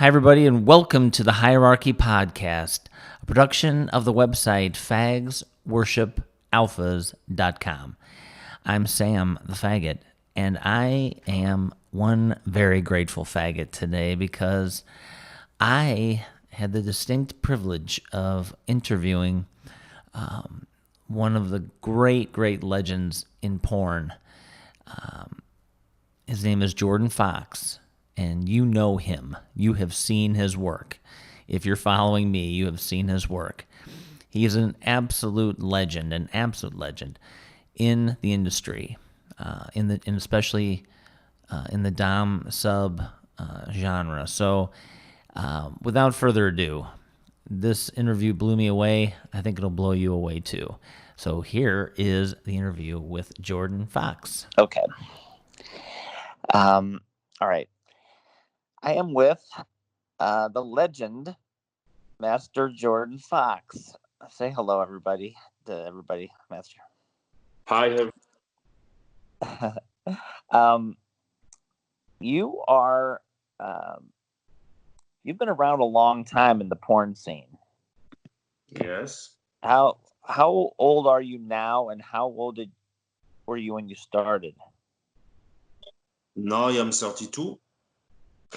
Hi, everybody, and welcome to the Hierarchy Podcast, a production of the website fagsworshipalphas.com. I'm Sam the Faggot, and I am one very grateful faggot today because I had the distinct privilege of interviewing one of the great legends in porn. His name is Jordan Fox, and you know him. You have seen his work. If you're following me, you have seen his work. He is an absolute legend in the industry, especially in the dom sub genre. So, without further ado, this interview blew me away. I think it'll blow you away too. So here is the interview with Jordan Fox. Okay. All right. I am with the legend, Master Jordan Fox. Say hello, everybody. To everybody, Master. Hi. You are. You've been around a long time in the porn scene. Yes. How old are you now, and how old were you when you started? Now I am 32.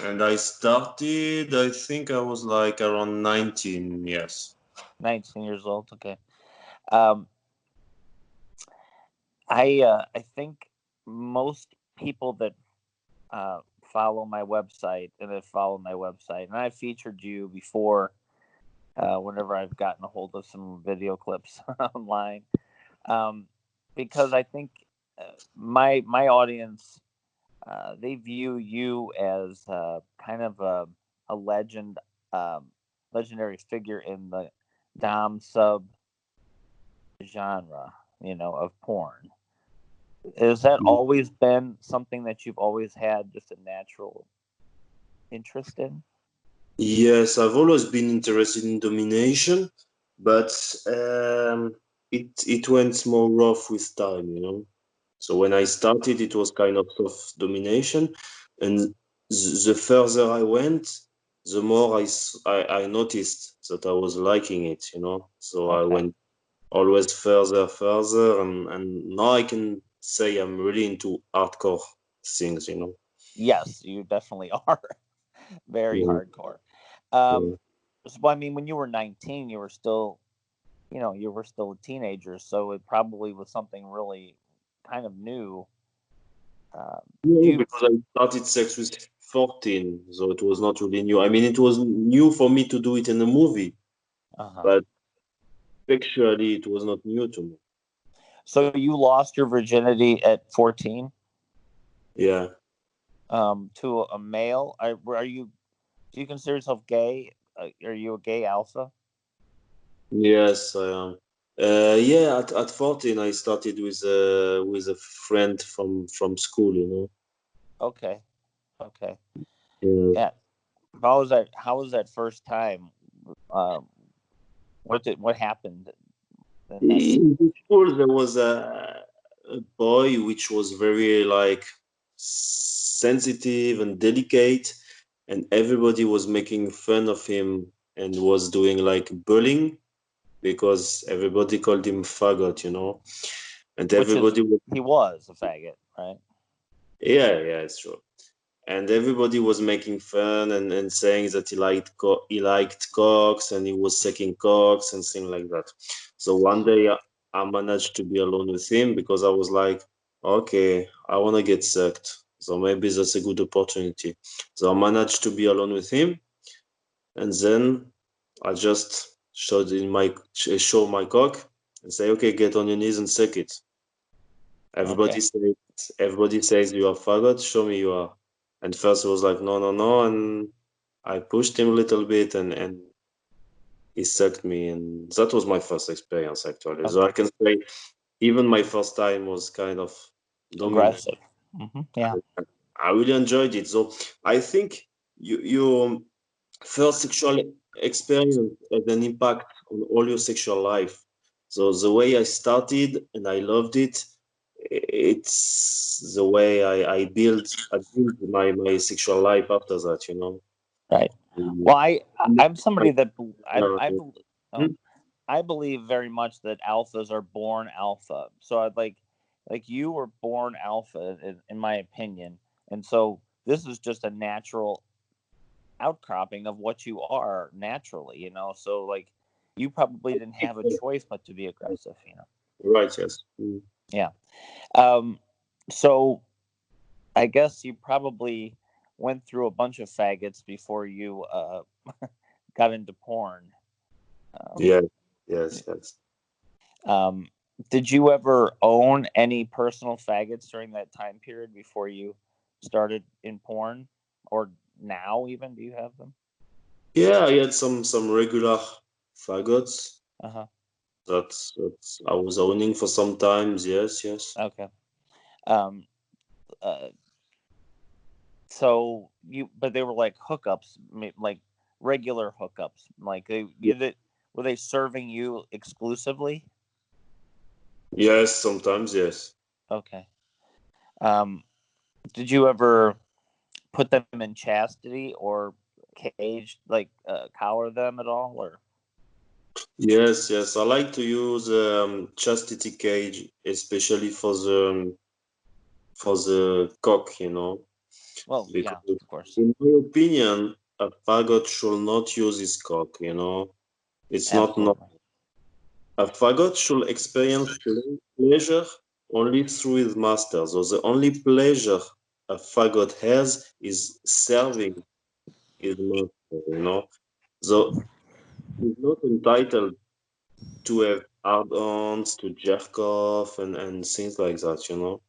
And I started, I think I was like around 19 years. 19 years old. Okay. I think most people that follow my website and I featured you before whenever I've gotten a hold of some video clips online, because I think my audience, they view you as kind of a legend, legendary figure in the dom sub genre, of porn. Has that always been something that you've always had just a natural interest in? Yes, I've always been interested in domination, but it went more rough with time. So when I started, it was kind of soft domination, and the further I went, the more I noticed that I was liking it. So I went always further, and now I can say I'm really into hardcore things. Yes, you definitely are. Very Yeah, hardcore. yeah. So, I mean, when you were 19, you were still, you were still a teenager, so it probably was something really kind of new. Because I started sex with 14, so it was not really new. I mean, it was new for me to do it in a movie, but sexually, it was not new to me. So you lost your virginity at 14? Yeah. To a male? Do you consider yourself gay? Are you a gay alpha? Yes, I am. Yeah, at 14, I started with a friend from school. Okay. Okay. Yeah. Yeah. How was that first time? Um, what happened in that? In the school, there was a boy which was very like sensitive and delicate, and everybody was making fun of him and was doing like bullying because everybody called him faggot. And Which is everybody was, he was a faggot, right? yeah, it's true. And everybody was making fun and saying that he liked cocks and he was sucking cocks and things like that. So one day I managed to be alone with him because I was like, okay, I want to get sucked. So maybe that's a good opportunity. So I managed to be alone with him, and then I just show my cock and say, okay, get on your knees and suck it. Everybody Okay. says everybody says you are faggot. Show me you are. And first he was like, no, no, no, and I pushed him a little bit, and he sucked me, and that was my first experience actually. So I can say even my first time was kind of dominant. Aggressive. Yeah. I really enjoyed it. So I think your first sexual experience had an impact on all your sexual life. So the way I started and I loved it, it's the way I built my sexual life after that. Right. Mm, Well, I'm somebody that Hmm? I believe very much that alphas are born alpha. So I'd like you were born alpha in my opinion, and so this is just a natural outcropping of what you are naturally. So like you probably didn't have a choice but to be aggressive. Right, yes. Yeah. Um. So I guess you probably went through a bunch of faggots before you got into porn. Um, Yeah, yes, yes. um, did you ever own any personal faggots during that time period before you started in porn, or now even? Do you have them? Yeah, I had some regular faggots Uh huh. that I was owning for some times. Yes, yes. Okay. Um. Uh. So but they were like hookups, like regular hookups. Like were they serving you exclusively? Yes, sometimes, yes. Okay. Um. Did you ever put them in chastity or cage, like collar them at all, or? Yes, yes. I like to use chastity cage, especially for the cock, Well, because yeah, of course, in my opinion, a faggot should not use his cock. It's not. absolutely. A faggot should experience pleasure only through his master. So the only pleasure a faggot has is serving his master. So he's not entitled to have add-ons, to jerk off and things like that.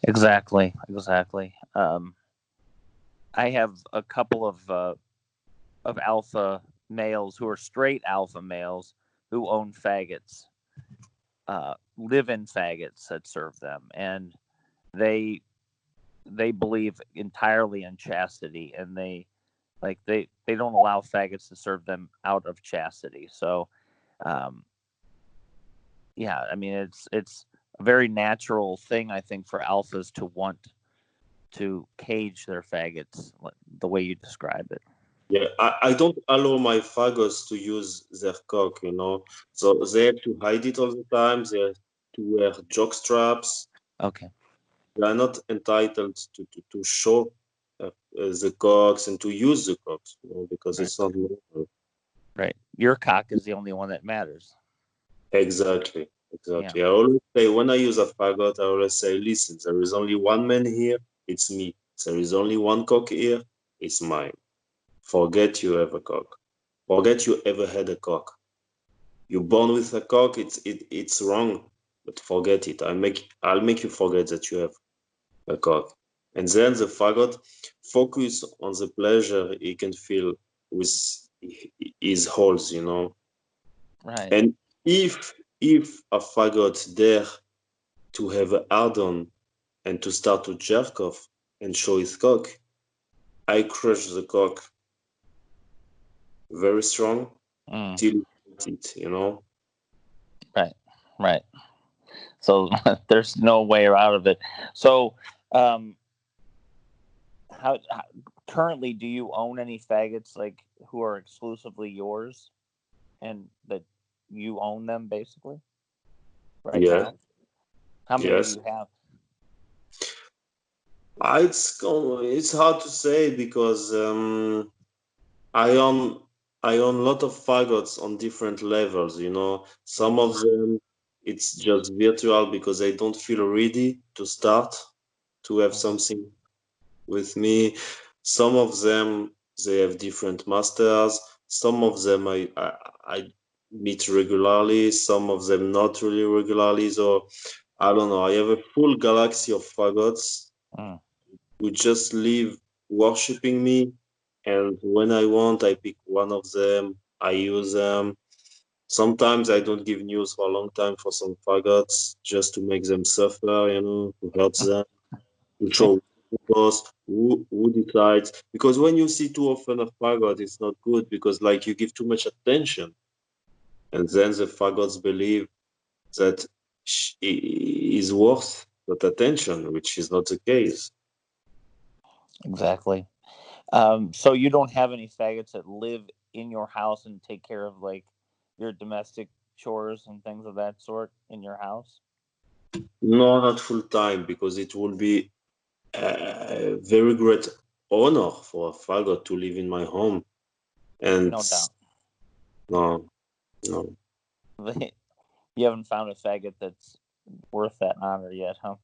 Exactly, exactly. I have a couple of alpha males who are straight alpha males who own faggots, live-in faggots that serve them, and they they believe entirely in chastity, and they don't allow faggots to serve them out of chastity. So, um, yeah, I mean it's a very natural thing I think for alphas to want to cage their faggots the way you described it. Yeah, I don't allow my faggots to use their cock. So they have to hide it all the time. They have to wear jock straps. Okay, They are not entitled to show the cocks and to use the cocks, because right, it's not normal. right. Your cock is the only one that matters. Exactly, Yeah, exactly. I always say when I use a faggot, I always say, listen, there is only one man here, it's me. There is only one cock here, it's mine. Forget you have a cock. Forget you ever had a cock. You're born with a cock, it's wrong, but forget it. I'll make you forget that you have a cock. And then the faggot focus on the pleasure he can feel with his holes. right. And if a faggot dare to have a hard-on and to start to jerk off and show his cock, I crush the cock very strong Mm, till it. right, right. So there's no way out of it. So, um, how currently do you own any faggots like who are exclusively yours and that you own them basically right Yeah, now? How many do yes. you have? It's hard to say because I own I own a lot of faggots on different levels. Some of them it's just virtual because I don't feel ready to start to have Mhm. something with me. Some of them they have different masters. Some of them I meet regularly. Some of them not really regularly. So I don't know. I have a full galaxy of faggots Mm, who just live worshiping me. And when I want, I pick one of them. I use them. Sometimes I don't give news for a long time for some faggots just to make them suffer, to hurt them, to show who decides. Because when you see too often a faggot, it's not good because like you give too much attention. And then the faggots believe that is worth that attention, which is not the case. exactly. So you don't have any faggots that live in your house and take care of like your domestic chores and things of that sort in your house? No, not full time, because it will be a very great honor for a faggot to live in my home. And No doubt. no, no. You haven't found a faggot that's worth that honor yet, huh?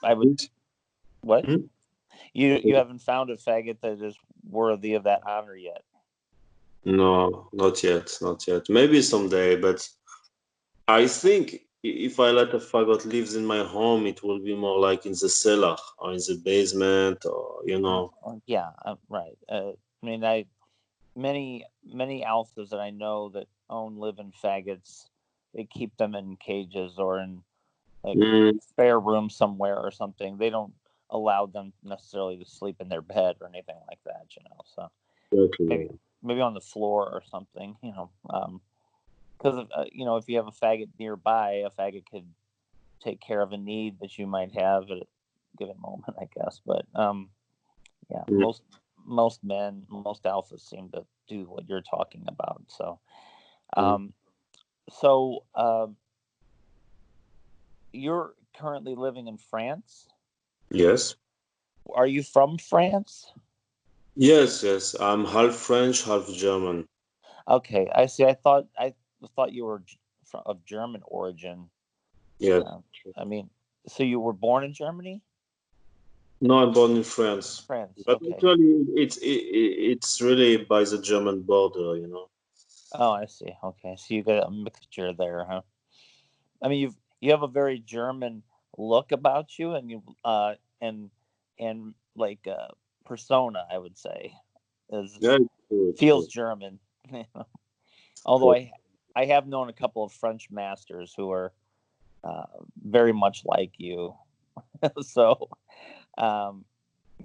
I would. What? Hmm? You haven't found a faggot that is worthy of that honor yet. No, not yet, not yet. Maybe someday, but I think if I let a faggot lives in my home, it will be more like in the cellar or in the basement, or Yeah, right. I mean, many alphas that I know that own live-in faggots, they keep them in cages or in like Mm, spare room somewhere or something. They don't allow them necessarily to sleep in their bed or anything like that, So maybe exactly. maybe on the floor or something, because if you have a faggot nearby, a faggot could take care of a need that you might have at a given moment, I guess. But yeah, Mm, most men, most alphas seem to do what you're talking about. So, mm. um, so you're currently living in France. Yes, Are you from France? yes, yes. I'm half French, half German. Okay, I see. I thought you were of German origin. Yes. Um, I mean, so you were born in Germany? No, I'm born in France, France. but Okay. actually, it's really by the German border. Oh, I see. Okay, so you got a mixture there, huh? I mean, you have a very German look about you, and and like persona, I would say, is Yeah, it's true, it's feels true. German. Although I have known a couple of French masters who are uh, very much like you. So um,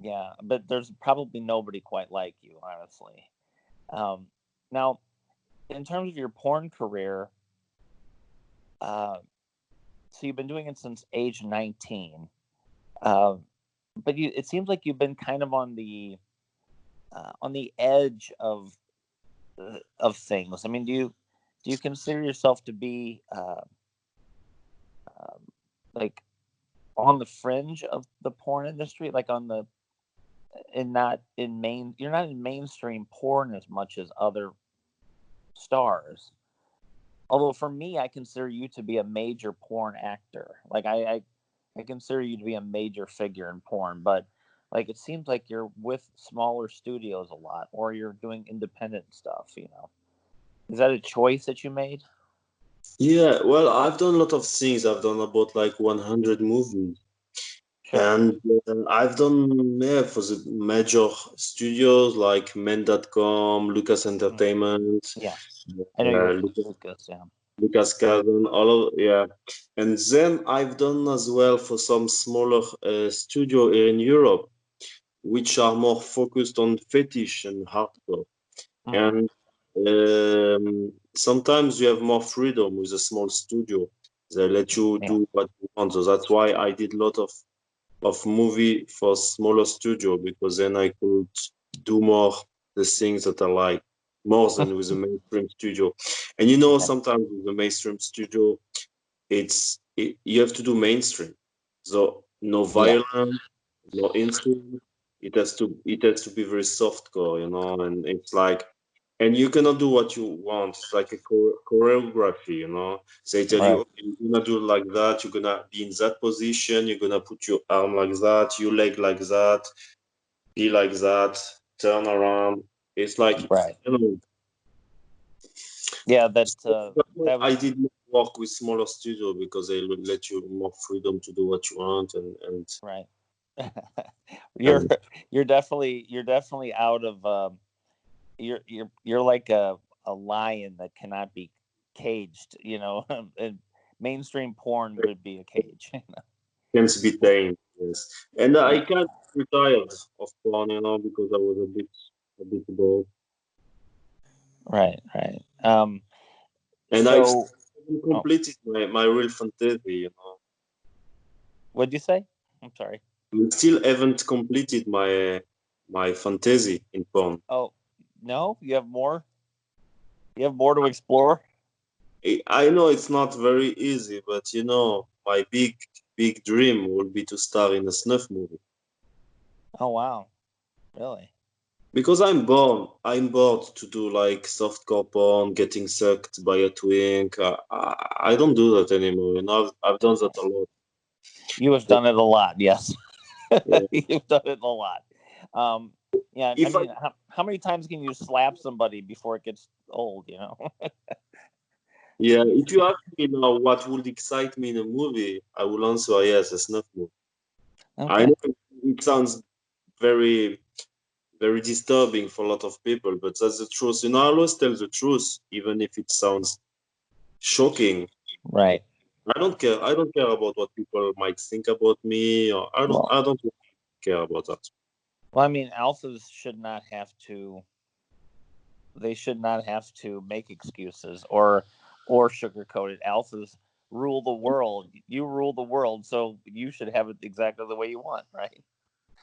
yeah, but there's probably nobody quite like you, honestly. Um, Now, in terms of your porn career, uh, so you've been doing it since age 19. Uh, but it seems like you've been kind of on the edge of things. I mean, do you consider yourself to be um, like on the fringe of the porn industry, like on the and not in main? You're not in mainstream porn as much as other stars. Although for me, I consider you to be a major porn actor. Like I consider you to be a major figure in porn, but like it seems like you're with smaller studios a lot, or you're doing independent stuff. Is that a choice that you made? Yeah, well, I've done a lot of things. I've done about like 100 movies. Sure. And I've done, yeah, for the major studios like Men.com, Lucas Mm, Entertainment, yeah, I know you worked with Lucas, Lucas. Yeah. Lucas Carden, all of, yeah. And then I've done as well for some smaller studio here in Europe, which are more focused on fetish and hardcore. Hmm. And sometimes you have more freedom with a small studio. They let you Yeah. do what you want. So that's why I did a lot of movie for smaller studio, because then I could do more the things that I like more than with a mainstream studio. And Yeah. sometimes with the mainstream studio, you have to do mainstream. So no Yeah. violence, no incest. It has to be very softcore, and it's like, and you cannot do what you want. It's like a choreography. They tell you, Right. okay, you're gonna do it like that. You're gonna be in that position. You're gonna put your arm like that, your leg like that, be like that, turn around. It's like, Right. you know. Yeah. So That I was did more work with smaller studio because they will let you more freedom to do what you want, right. you're and you're definitely out of you're like a lion that cannot be caged. And mainstream porn would be a cage. can be tamed. Yes, and I can't retired of porn, because I was a bit bored, Right, right. and I've So, oh, completed my real fantasy. what'd you say? I'm sorry. I still haven't completed my fantasy in porn. Oh, no, you have more. You have more to explore. I know it's not very easy, but my big dream will be to star in a snuff movie. Oh wow, really? Because I'm bored to do like softcore porn, getting sucked by a twink. I don't do that anymore. I've done that a lot. You have So, done it a lot. Yes, yeah. you've done it a lot. Um, yeah, I If I mean, how many times can you slap somebody before it gets old? You know. Yeah, if you ask me now what would excite me in a movie, I will answer yes, a snuff movie. I Okay. know it sounds very very disturbing for a lot of people, but that's the truth. I always tell the truth, even if it sounds shocking. Right. I don't care. I don't care about what people might think about me, or I don't. Well, I don't care about that. well, I mean, alphas should not have to. They should not have to make excuses or sugarcoat it. Alphas rule the world. You rule the world, so you should have it exactly the way you want, right?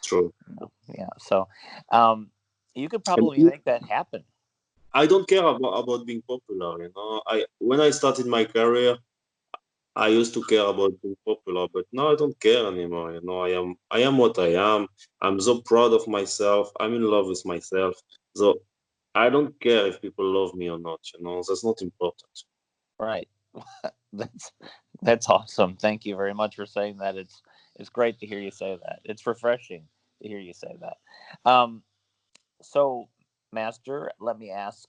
True. Yeah. So, um, you could And probably make that happen. I don't care about being popular. I when I started my career, I used to care about being popular, but now I don't care anymore. I am what I am. I'm so proud of myself. I'm in love with myself. So I don't care if people love me or not. That's not important. Right. That's that's awesome. Thank you very much for saying that. It's great to hear you say that. It's refreshing to hear you say that. Um, so, Master, let me ask.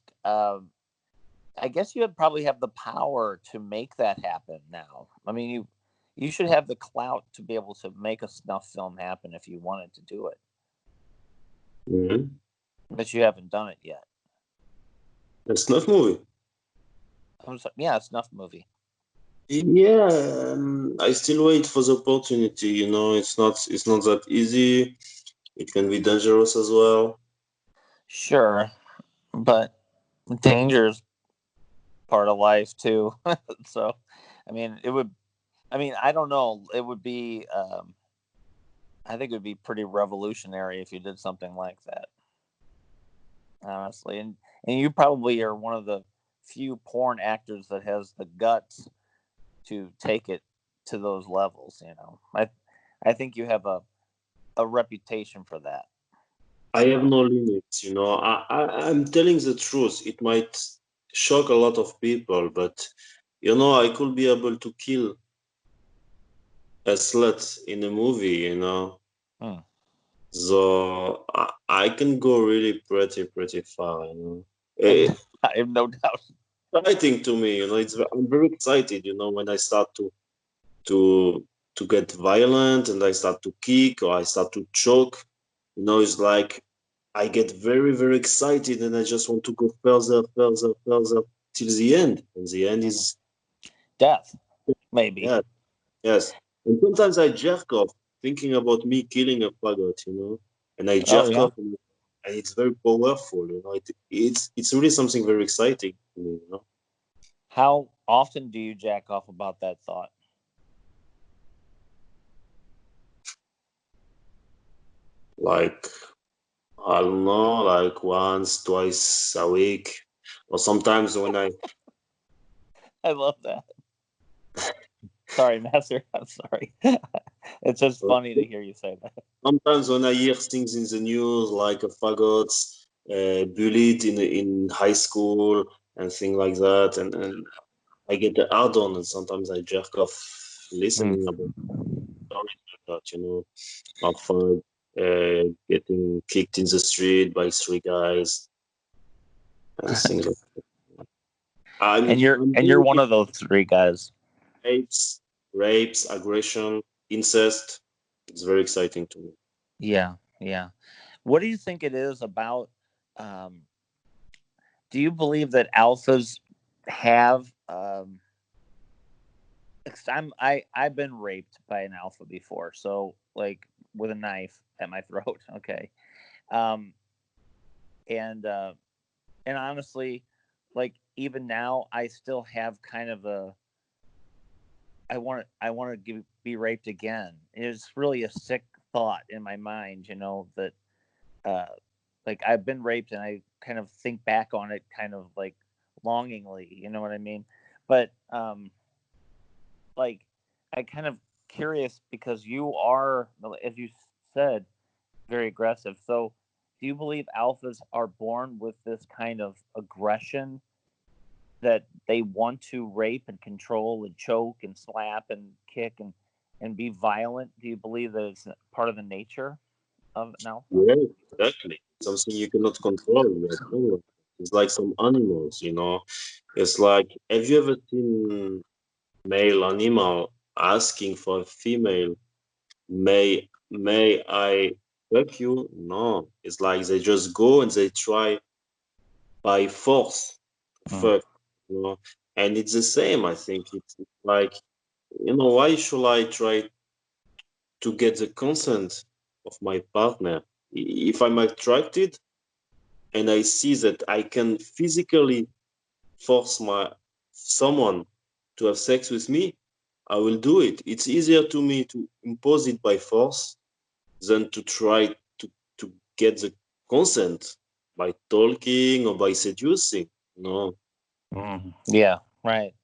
I guess you would probably have the power to make that happen now. I mean, you should have the clout to be able to make a snuff film happen if you wanted to do it, Hmm. but you haven't done it yet. A snuff movie. Yeah, a snuff movie. Yeah, I still wait for the opportunity. It's not that easy. It can be dangerous as well. Sure, but danger's part of life too. So, I mean, it would. I mean, I don't know. It would be. I think it would be pretty revolutionary if you did something like that. Honestly, and you probably are one of the few porn actors that has the guts to take it to those levels. I think you have a reputation for that. I have no limits. I'm telling the truth. It might shock a lot of people, but I could be able to kill a slut in a movie. Hmm. So I can go really pretty far. And It's I have no doubt. exciting to me. I'm very excited when I start to to get violent and I start to kick or I start to choke. It's like I get very, very excited and I just want to go further till the end. And the end Hmm. is, Death, maybe. yeah, yes. And sometimes I jerk off thinking about me killing a faggot. And I Oh jerk yeah. off and it's very powerful. It's really something very exciting to me. How often do you jack off about that thought? Like, I don't know, like once, twice a week. Or sometimes when I I love that. Sorry, Master. I'm sorry. It's just funny to hear you say that. Sometimes when I hear things in the news like a faggots bullied in high school and things like that, and I get the hard on, and sometimes I jerk off Hmm. listening about stories like that. Of getting kicked in the street by three guys and things like that. And I'm you're I'm and you're doing one of those three guys. rapes, aggression, incest. It's very exciting to me. Yeah, yeah. What do you think it is about? Um, do you believe that alphas have? I've been raped by an alpha before, so like with a knife at my throat. Okay, um, and uh, and honestly, like even now, I still have kind of a I want to be raped again. It's really a sick thought in my mind, that uh, like I've been raped, and I kind of think back on it kind of like longingly. You know what I mean? But like I kind of curious because you are, as you said, very aggressive. So, do you believe alphas are born with this kind of aggression that they want to rape and control and choke and slap and kick and be violent? Do you believe that it's part of the nature of an alpha? Yeah, exactly. Something you cannot control. Yeah. It's like some animals, you know. It's like, have you ever seen male animal asking for a female, may I fuck you? No. It's like they just go and they try by force to Mm. fuck, you know. And it's the same, I think. It's like, why should I try to get the consent of my partner? If I'm attracted and I see that I can physically force my someone to have sex with me, I will do it. It's easier to me to impose it by force than to try to get the consent by talking or by seducing. No. Mm. Yeah, right.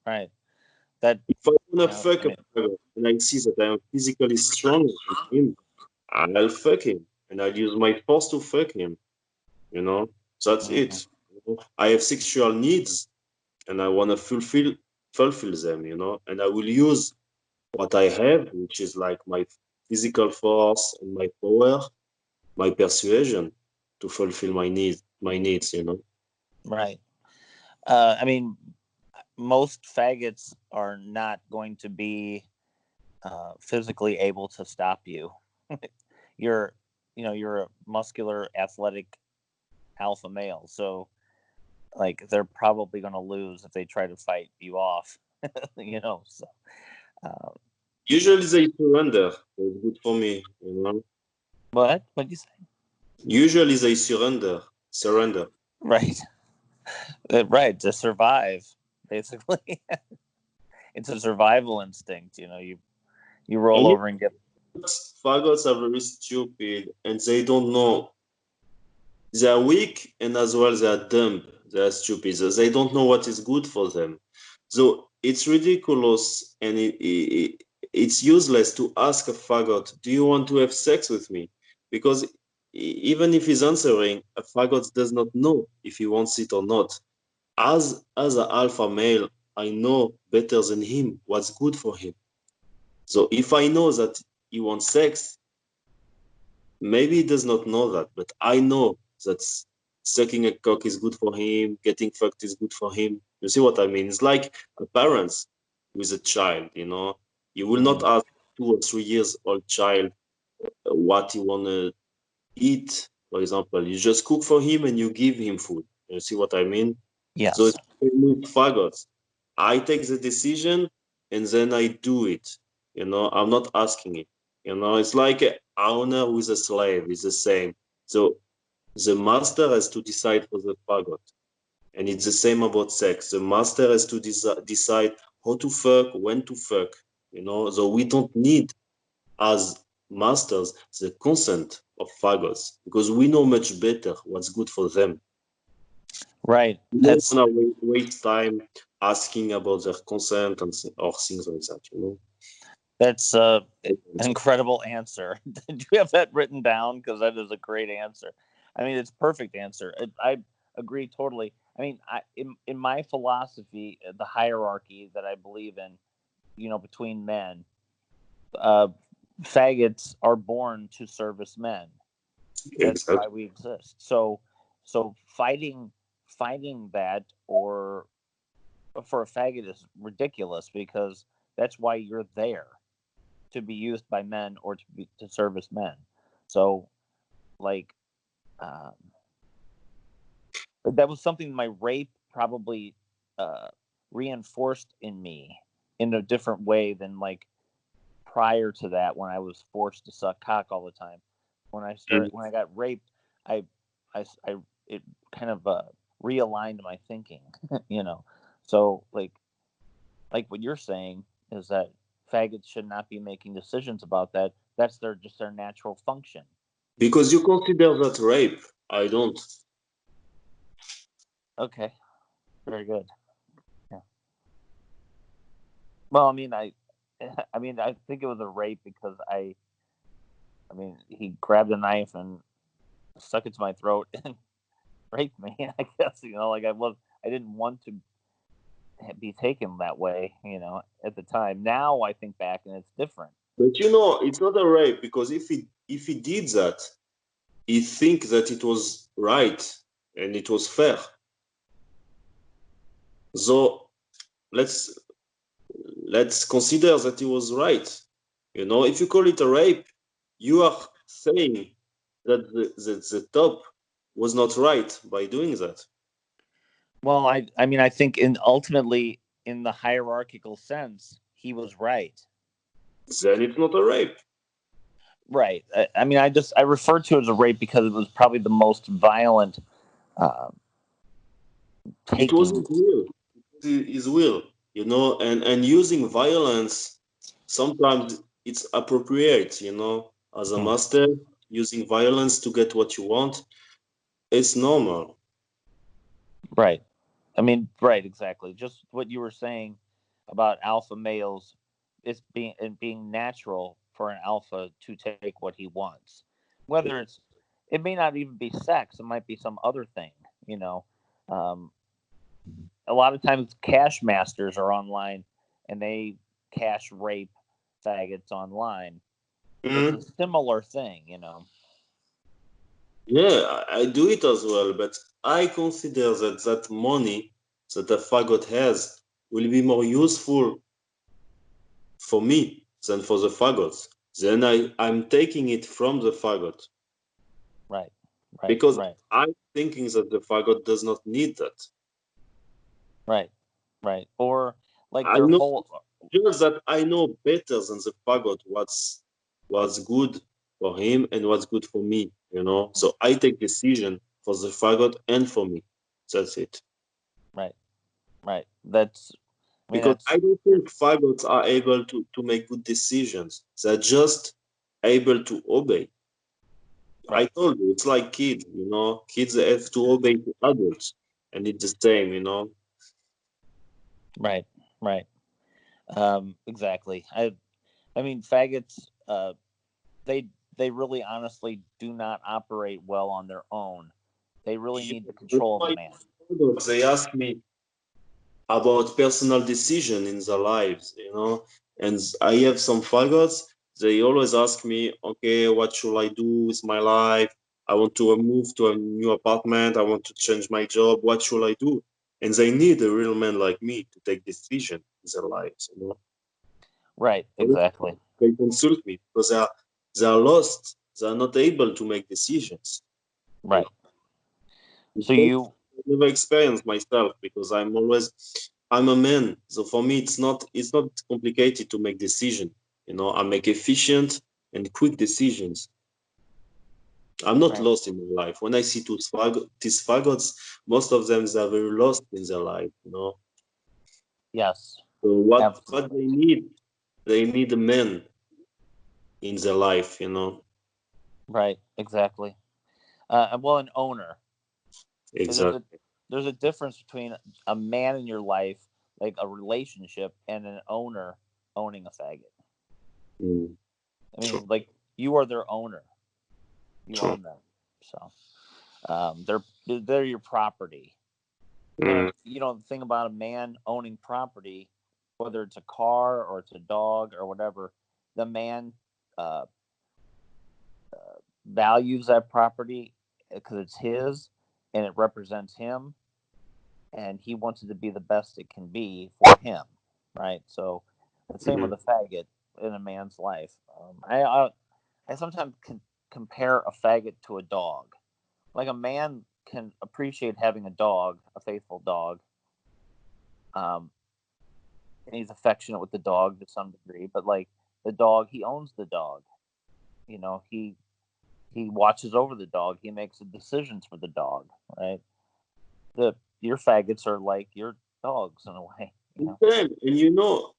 That If I wanna I fuck a mean, fella and I see that I am physically stronger than him, I'll fuck him and I'll use my force to fuck him. You know, that's mhm. it. I have sexual needs and I want to fulfill them, and I will use what I have, which is like my physical force and my power, my persuasion to fulfill my needs. Right. I mean, most faggots are not going to be physically able to stop you. you're, you're a muscular, athletic alpha male, so like they're probably going to lose if they try to fight you off. So uh, Usually they surrender. So it's good for me. what you say? Usually they surrender. Right. Right, to survive, basically. It's a survival instinct. You roll And over and get. faggots are very stupid and they don't know. They are weak and as well they are dumb. They are stupid. So they don't know what is good for them. So it's ridiculous and it's useless to ask a faggot, do you want to have sex with me? Because even if he's answering, a faggot does not know if he wants it or not. As an alpha male, I know better than him what's good for him. So if I know that he wants sex, maybe he does not know that, but I know that sucking a cock is good for him, getting fucked is good for him. You see what I mean? It's like a parents with a child. You will not Mm, ask 2 or 3 years old child what he wanna eat, for example. You just cook for him and you give him food. You see what I mean? So yes. it's with faggots. I take the decision and then I do it. I'm not asking it. It's like an owner with a slave. It's the same. So the master has to decide for the faggot. And it's the same about sex. The master has to decide how to fuck, when to fuck. So we don't need, as masters, the consent of faggots because we know much better what's good for them. Right. We don't That's want to waste time asking about their consent or things like that. that's an incredible answer. Did you have that written down? Because that is a great answer. I mean, it's a perfect answer. I agree totally. I mean, in my philosophy, the hierarchy that I believe in, between men, uh, faggots are born to service men. That's why Exactly. we exist. So fighting that or for a faggot is ridiculous because that's why you're there, to be used by men or to service men. So like um, that was something my rape probably uh, reinforced in me in a different way than like prior to that when I was forced to suck cock all the time. And When I got raped, I I it kind of realigned my thinking, you know. So like what you're saying is that faggots should not be making decisions about that. that's their natural function. Because you consider that rape. I don't. Okay, very good. Yeah. Well, I mean, I think it was a rape because he grabbed a knife and stuck it to my throat and raped me. I guess like I didn't want to be taken that way. At the time. Now I think back and it's different. But it's not a rape, because if he did that, he think that it was right and it was fair. So let's consider that he was right. If you call it a rape, you are saying that the top was not right by doing that. Well, I think ultimately in the hierarchical sense, he was right. Then it's not a rape. Right. I referred to it as a rape because it was probably the most violent taking. It was his will, and using violence, sometimes it's appropriate, as a master, using violence to get what you want, it's normal. Right. Right, exactly. Just what you were saying about alpha males, it's being natural for an alpha to take what he wants. Whether it may not even be sex, it might be some other thing, a lot of times cash masters are online and they cash rape faggots online. It's a similar thing, Yeah, I do it as well, but I consider that money that a faggot has will be more useful for me than for the faggots. Then I'm taking it from the faggot. Right. Because I'm thinking that the faggot does not need that. Right. Or like just that I know better than the faggot what's good for him and what's good for me, So I take decision for the faggot and for me. That's it. Right. That's because I don't think faggots are able to make good decisions. They're just able to obey. Right. I told you, it's like kids, Kids have to obey to adults, and it's the same, Right. Exactly. Faggots, they really honestly do not operate well on their own. They really need the control of a man. They ask me about personal decision in their lives, and I have some faggots. They always ask me, okay, what should I do with my life? I want to move to a new apartment. I want to change my job. What should I do? And they need a real man like me to take decision in their lives, Right, exactly. They consult me because they are lost. They are not able to make decisions. Right. So you never experienced myself because I'm a man. So for me, it's not complicated to make decision. I make efficient and quick decisions. I'm not lost in my life. When I see these faggots, most of them are very lost in their life. Yes. So what they need a man in their life. Right. Exactly. Well, an owner. Exactly. There's a difference between a man in your life, like a relationship, and an owner owning a faggot. True. Like you are their owner. You own them, so they're your property. The thing about a man owning property, whether it's a car or it's a dog or whatever, the man values that property because it's his and it represents him, and he wants it to be the best it can be for him, right? So the same with a faggot in a man's life. I sometimes can compare a faggot to a dog. Like a man can appreciate having a dog, a faithful dog, and he's affectionate with the dog to some degree. But like the dog, he owns the dog. He watches over the dog. He makes the decisions for the dog, right? Your faggots are like your dogs in a way. And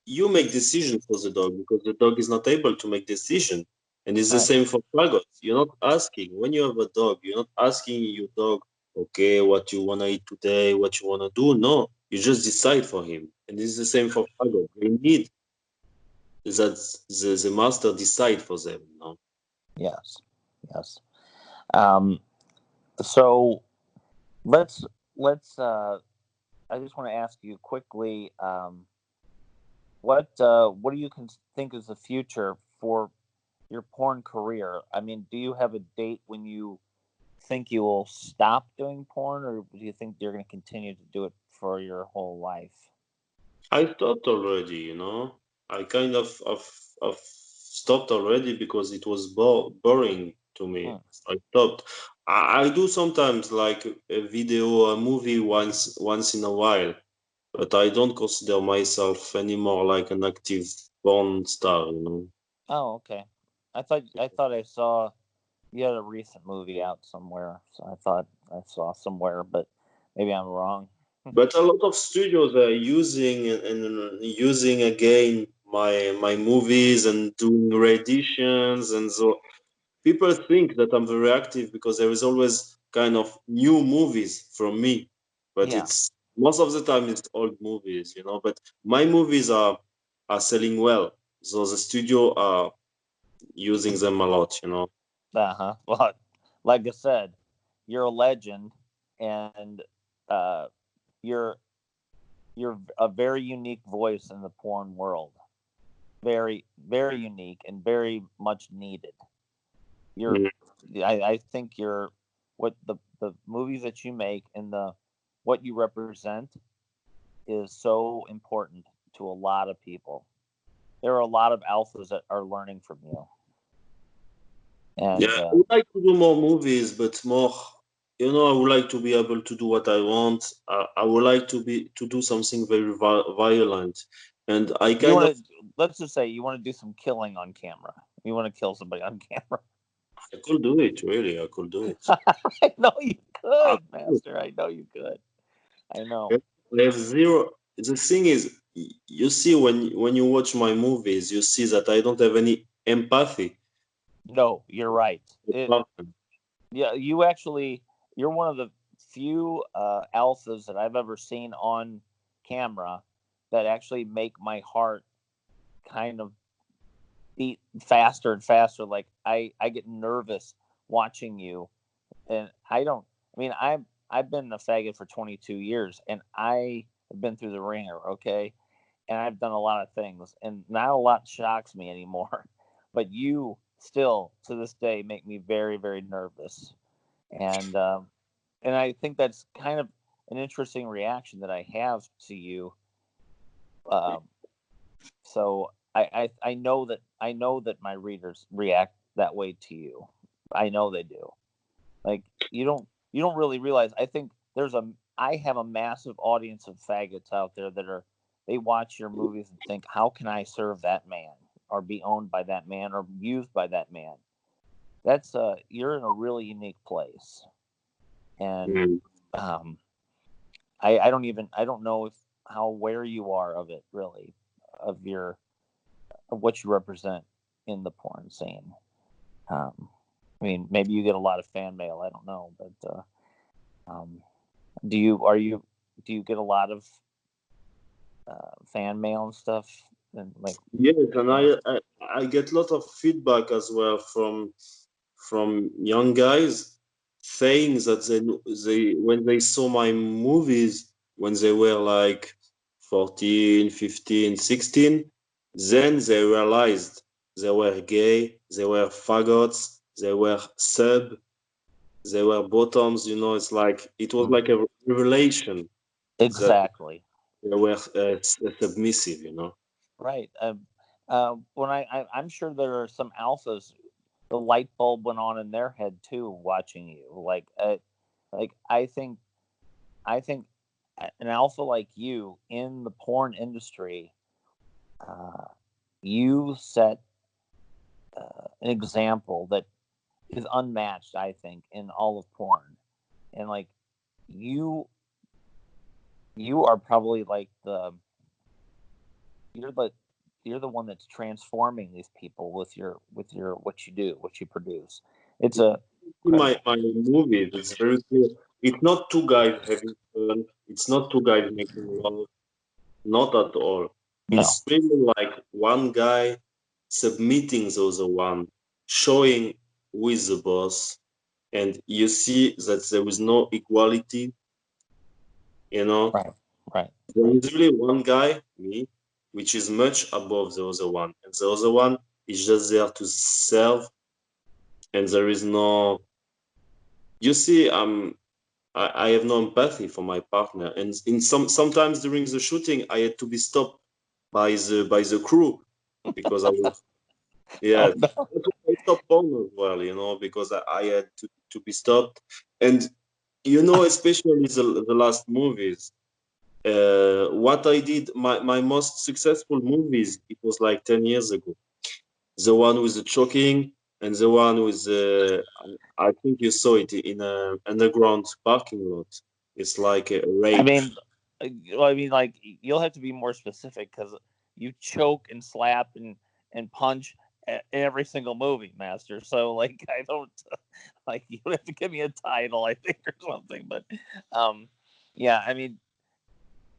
you make decisions for the dog because the dog is not able to make decision, And it's the Right. same for fagots. You're not asking when you have a dog. You're not asking your dog, okay, what you wanna eat today, what you wanna do. No, you just decide for him. And it's the same for fagot. They need that the master decide for them. No. Yes. Yes. Um, so let's I just want to ask you quickly, what do you think is the future for your porn career? I mean, do you have a date when you think you will stop doing porn, or do you think you're going to continue to do it for your whole life? I stopped already, I kind of stopped already because it was boring to me. Hmm. I stopped. I do sometimes like a video or a movie once in a while, but I don't consider myself anymore like an active porn star. Oh, okay. I thought I saw you had a recent movie out somewhere, so I thought I saw somewhere, but maybe I'm wrong. But a lot of studios are using and using again my movies and doing reeditions, and so people think that I'm very active because there is always kind of new movies from me, but Yeah. it's most of the time it's old movies. But my movies are selling well, so the studio are using them a lot. Uh-huh. Well, like I said, you're a legend, and uh, you're a very unique voice in the porn world. Very, very unique and very much needed. You're, Mm. I think you're what the movies that you make and the what you represent is so important to a lot of people. There are a lot of alphas that are learning from you, Yeah, and I would like to do more movies, but more. I would like to be able to do what I want. I would like to do something very violent, and I you kind of want to let's just say you want to do some killing on camera. You want to kill somebody on camera. I could do it. Really, I could do it. I know you could, Absolutely. Master. I know you could. I know. I have zero. The thing is, you see, when you watch my movies, you see that I don't have any empathy. No, you're right. with person. Yeah, you're one of the few alphas that I've ever seen on camera that actually make my heart kind of beat faster and faster. Like I get nervous watching you, and I don't. I mean, I've been a faggot for 22 years, and I have been through the ringer. Okay, and I've done a lot of things, and not a lot shocks me anymore. But you still, to this day, make me very, very nervous, and I think that's kind of an interesting reaction that I have to you. Um, so I know that my readers react that way to you. I know they do. Like you don't really realize. I think I have a massive audience of faggots out there that are they watch your movies and think, how can I serve that man or be owned by that man or used by that man? That's you're in a really unique place, and Mm. um, I don't know if how aware you are of it really of your of what you represent in the porn scene. Um, I mean, maybe you get a lot of fan mail. I don't know, but um, do you get a lot of fan mail and stuff and like Yes, and uh, I get a lot of feedback as well from young guys saying that they when they saw my movies when they were like 14, 15, 16, then they realized they were gay, they were faggots, they were sub, they were bottoms. It's like it was like a revelation that exactly they were submissive. right. When I'm sure there are some alphas. The light bulb went on in their head too, watching you. Like I think an alpha like you in the porn industry, uh, you set an example that is unmatched. I think in all of porn, and like you you are probably like the you're you're the one that's transforming these people with your what you do, what you produce. It's a My movies, it's very clear. It's not two guys having fun. It's not two guys making love. Not at all. no. It's really like one guy submitting the other one, showing who is the boss, and you see that there is no equality. You know, Right. Right. there is really one guy, me, which is much above the other one, and the other one is just there to serve, and there is no. You see, I have no empathy for my partner, and in sometimes during the shooting, I had to be stopped by the crew because I was Oh yeah. no. I stopped phone as well, because I had to be stopped, and especially the last movies. What I did, my most successful movies, it was like 10 years ago. The one with the choking and the one with I think you saw it in a underground parking lot. It's like a I rape. mean, like you'll have to be more specific because you choke and slap and punch every single movie, Master. So like, I don't like you have to give me a title, I think, or something. But um, yeah, I mean,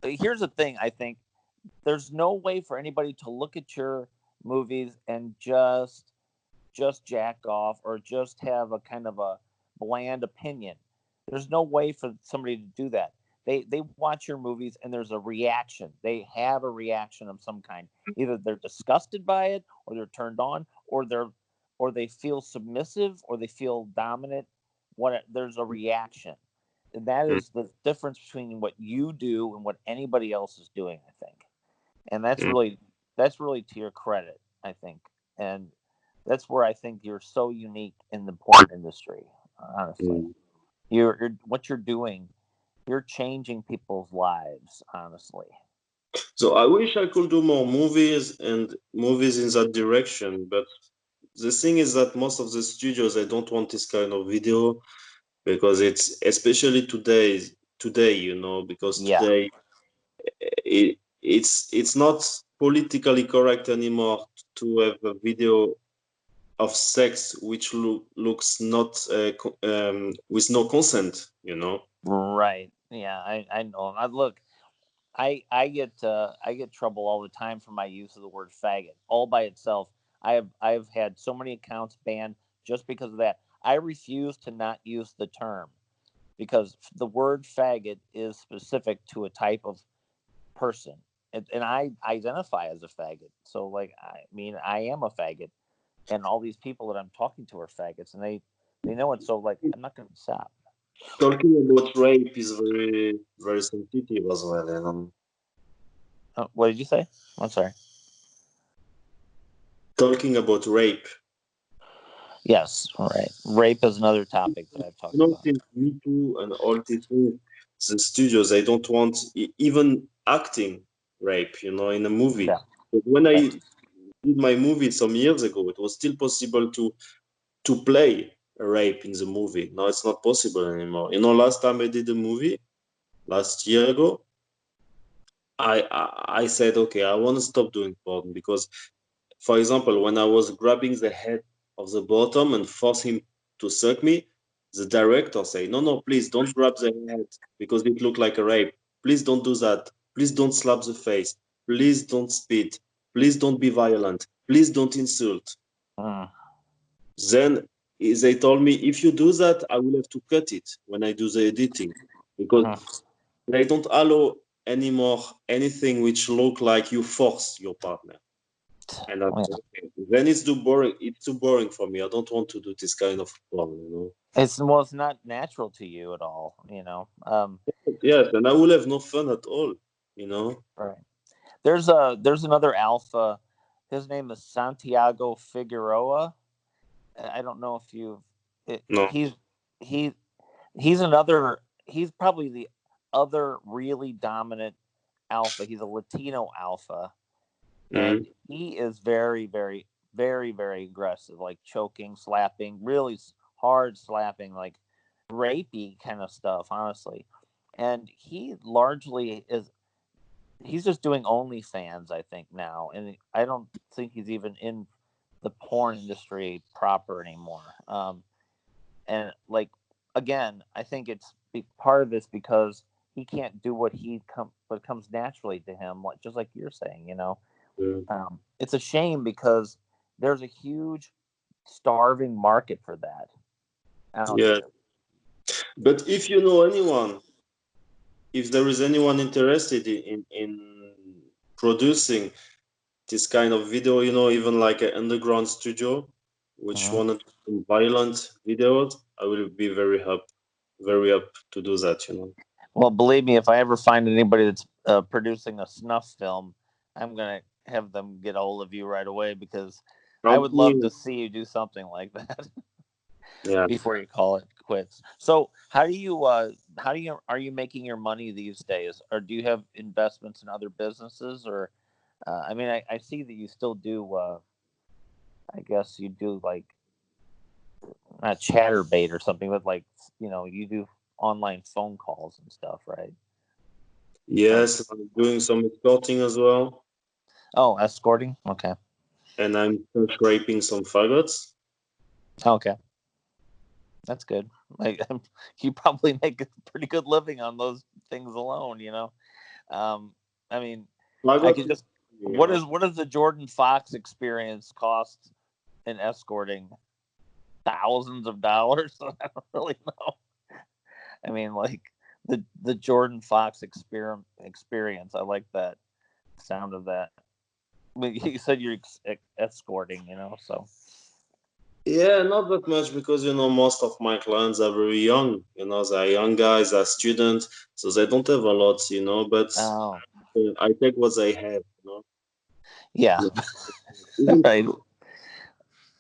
here's the thing. I think there's no way for anybody to look at your movies and just jack off or just have a kind of a bland opinion. There's no way for somebody to do that. They watch your movies and there's a reaction. They have a reaction of some kind. Either they're disgusted by it, or they're turned on, or they feel submissive, or they feel dominant. There's a reaction, and that Mm, is the difference between what you do and what anybody else is doing. I think, and mm. that's really to your credit. I think, and that's where I think you're so unique in the porn industry. Honestly, Mm. you're what you're doing. You're changing people's lives. Honestly, So I wish I could do more movies and movies in that direction, but the thing is that most of the studios they don't want this kind of video because it's especially today, because yeah, today it's not politically correct anymore to have a video of sex which looks not with no consent. right. Yeah, I know. I look. I get trouble all the time for my use of the word faggot. All by itself, I've had so many accounts banned just because of that. I refuse to not use the term because the word faggot is specific to a type of person, and I identify as a faggot. So, like, I mean, I am a faggot, and all these people that I'm talking to are faggots, and they know it. So, like, I'm not going to stop. Talking about rape is very very sensitive as well. What did you say? I'm sorry. Talking about rape, Yes, right. Rape is another topic that I've talked about. since Me Too and all these things, the studios they don't want even acting rape, in a movie. Yeah, But when I right. did my movie some years ago, it was still possible to play a rape in the movie. Now it's not possible anymore. Last time I did a movie last year ago, I said, okay, I want to stop doing porn because, for example, when I was grabbing the head of the bottom and force him to suck me, the director said, no, no, please don't grab the head because it looked like a rape. Please don't do that. Please don't slap the face. Please don't spit. Please don't be violent. Please don't insult. Mm, Then they told me, if you do that, I will have to cut it when I do the editing because mhm. they don't allow anymore anything which look like you force your partner. And I Yeah. said, okay, then it's too boring. It's too boring for me. I don't want to do this kind of porn. It's not natural to you at all. Yes, and I will have no fun at all. Right. There's another alpha. His name is Santiago Figueroa. I don't know if you've. No. He he's another. He's probably the other really dominant alpha. He's a Latino alpha, Mm-hmm. and he is very, very, very, very aggressive, like choking, slapping, really hard slapping, like rapey kind of stuff, honestly. And he largely is he's just doing OnlyFans, I think now, and I don't think he's even in the porn industry proper anymore. And like again, I think it's part of this because he can't do what comes naturally to him, like just like you're saying, you know. Mm. It's a shame because there's a huge starving market for that out Yeah, here. but if you know anyone, if there is anyone interested in producing this kind of video, even like an underground studio, which Mhm. wanted some violent videos, I will be very up to do that. Well, believe me, if I ever find anybody that's producing a snuff film, I'm gonna have them get a hold of you right away because I Help would love me. to see you do something like that Yeah. before you call it quits. So, how do you are you making your money these days, or do you have investments in other businesses, or I mean, I see that you still do. I guess you do like not chatterbait or something, but like you do online phone calls and stuff, right? Or Yes, I'm doing some escorting as well, oh, escorting. Okay. and I'm scraping some faggots. Okay, that's good. Like you probably make a pretty good living on those things alone, you know. Um, I mean, I Faggot, could just you know. what does the Jordan Fox experience cost in escorting? Thousands of dollars. I don't really know. I mean, like the Jordan Fox experience. I like that sound of that. But you said you're escorting, you know, so Yeah, not that much because most of my clients are very young. They're young guys, they're students, so they don't have a lot. But oh I take what they have. yeah, Even right.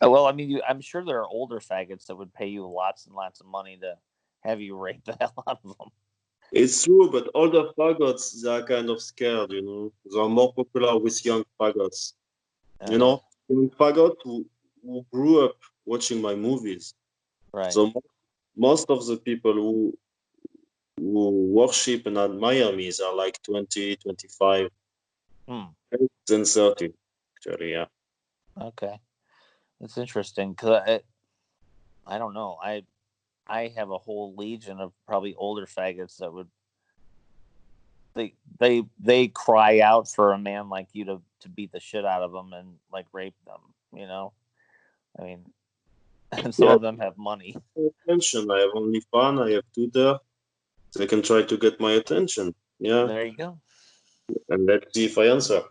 Well, I mean, I'm sure there are older faggots that would pay you lots and lots of money to have you rape the hell out of them. it's true, but older faggots, they are kind of scared. They are more popular with young faggots. Uh-huh. Young faggots who grew up watching my movies. Right. So most of the people who worship and admire me are like 20, 25, Hmm. and 30, actually, yeah. Okay. That's interesting because I don't know. I have a whole legion of probably older faggots that would they cry out for a man like you to beat the shit out of them and like rape them. You know. I mean, and some Yeah, of them have money. attention. I have only fun. I have Twitter. They can try to get my attention. Yeah, There you go. and let's see if I answer.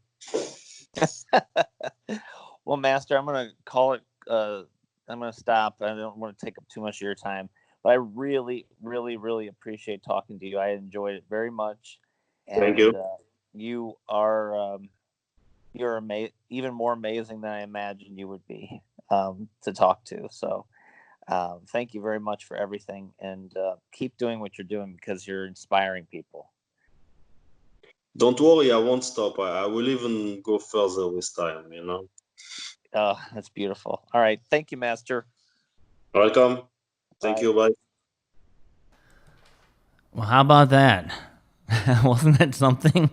Well, Master, I'm gonna call it. I'm gonna stop. I don't want to take up too much of your time, but I really, really, really appreciate talking to you. I enjoyed it very much, Thank you. and you are you're even more amazing than I imagined you would be to talk to. So, thank you very much for everything, and keep doing what you're doing because you're inspiring people. Don't worry, I won't stop. I will even go further with time. That's beautiful. All right, thank you, Master. Welcome. Thank Bye. you. Bye. Well, how about that? Wasn't that something?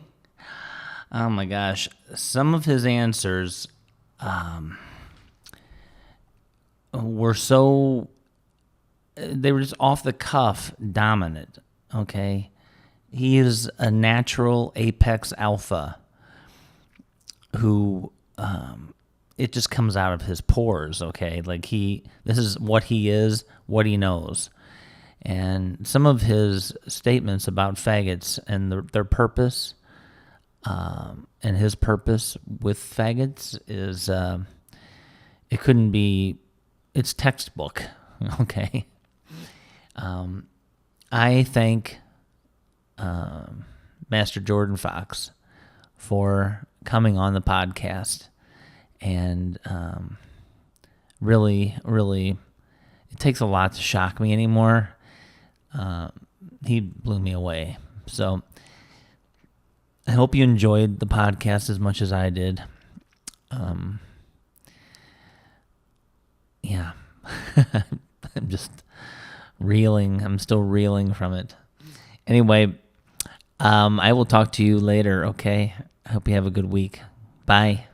Oh my gosh. Some of his answers were so, they were just off the cuff dominant, okay? He is a natural apex alpha who it just comes out of his pores, okay? Like this is what he is, what he knows. And some of his statements about faggots and their purpose, and his purpose with faggots is, it couldn't be, it's textbook, okay? I thank Master Jordan Fox for coming on the podcast and really, really, it takes a lot to shock me anymore. He blew me away. So I hope you enjoyed the podcast as much as I did. Yeah. I'm just reeling. I'm still reeling from it. Anyway, I will talk to you later, okay? I hope you have a good week. Bye.